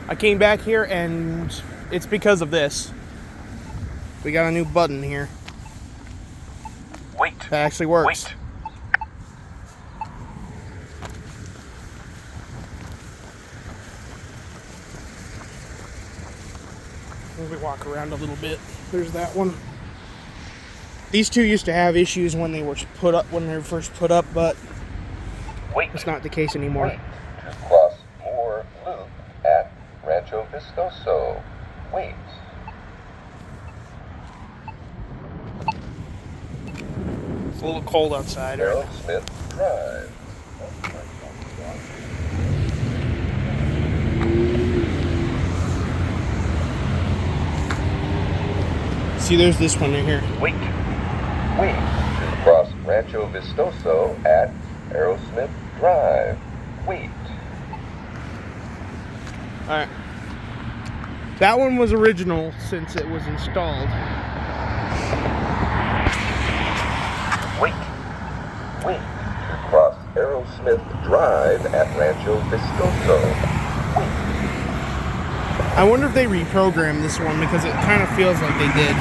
I came back here and it's because of this. We got a new button here. Wait. That actually works. Wait. We walk around a little bit. There's that one. These two used to have issues when they were put up, when they were first put up, but Wait. it's not the case anymore. Wait to cross Moore Loop at Rancho Vistoso. Wait. It's a little cold outside. Arrowsmith Drive. See, there's this one right here. Wait. Wait to cross Rancho Vistoso at Arrowsmith Drive. Wait. Alright. That one was original since it was installed. Wait. Wait to cross Arrowsmith Drive at Rancho Vistoso. I wonder if they reprogrammed this one because it kind of feels like they did.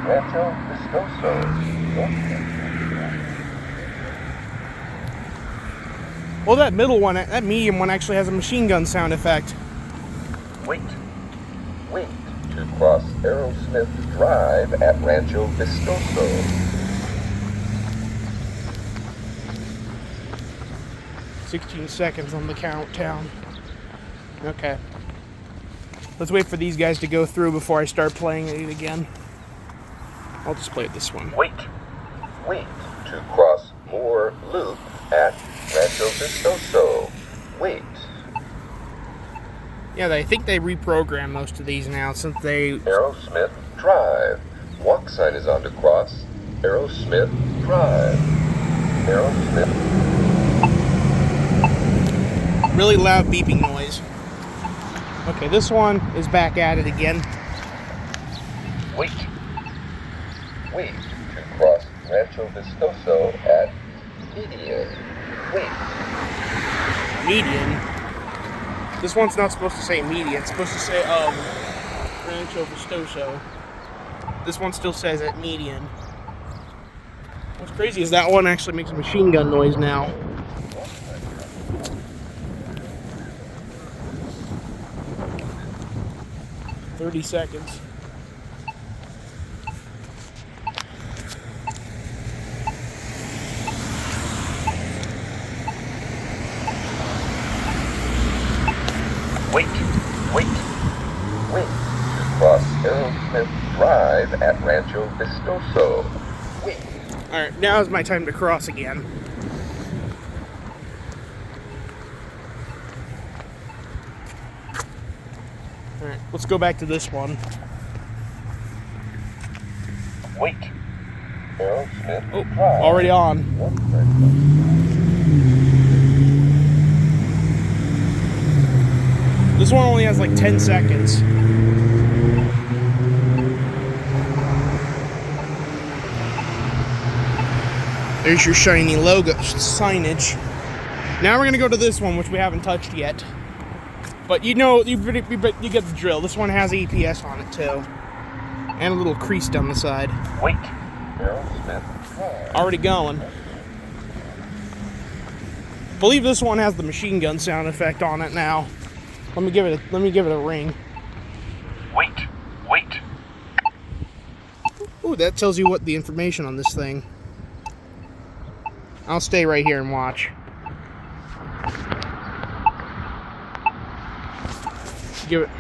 Rancho Vistoso. Well, that middle one, that medium one actually has a machine gun sound effect. Wait. Wait to cross Arrowsmith Drive at Rancho Vistoso. 16 seconds on the countdown. Okay. Let's wait for these guys to go through before I start playing it again. I'll just play this one. Wait. Wait to cross Moore Loop at Rancho Vistoso. Wait. Yeah, I think they reprogrammed most of these now since they... Arrowsmith Drive. Walk sign is on to cross Arrowsmith Drive. Arrowsmith. Really loud beeping noise. Okay, this one is back at it again. Wait. Wait to cross Rancho Vistoso at Median. Wait. Median. This one's not supposed to say median. It's supposed to say Rancho Vistoso. This one still says at median. What's crazy is that one actually makes a machine gun noise now. $30 seconds. Wait. Wait. Wait to cross Arrowsmith Drive at Rancho Vistoso. Wait. Alright, now is my time to cross again. Alright, let's go back to this one. Wait. Arrowsmith Oh, Drive. already on. This one only has like 10 seconds. There's your shiny logo signage. Now we're gonna go to this one, which we haven't touched yet. But you know, you get the drill. This one has APS on it too, and a little crease down the side. Wait. Arrowsmith Drive. Already going. I believe this one has the machine gun sound effect on it now. Let me give it a ring. Wait. Wait. Ooh, that tells you what the information on this thing. I'll stay right here and watch. Give it.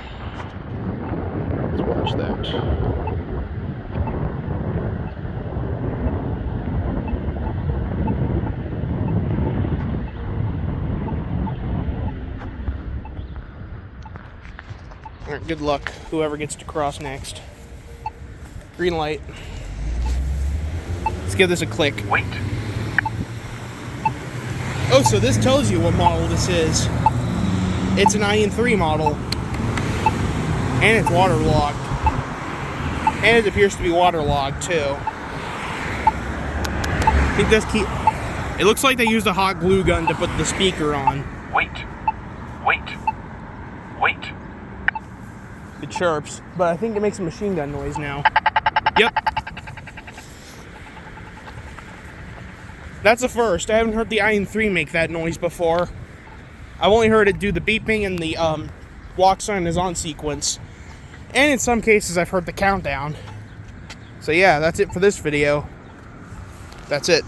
Let's watch that. Alright, good luck, whoever gets to cross next. Green light. Let's give this a click. Wait. Oh, so this tells you what model this is. It's an IN3 model. And it's waterlogged. And it appears to be waterlogged, too. I think this key. It looks like they used a hot glue gun to put the speaker on. Wait. Wait. Wait. It chirps, but I think it makes a machine gun noise now. Yep. That's a first. I haven't heard the Iron 3 make that noise before. I've only heard it do the beeping and the walk sign is on sequence. And in some cases, I've heard the countdown. So yeah, that's it for this video. That's it.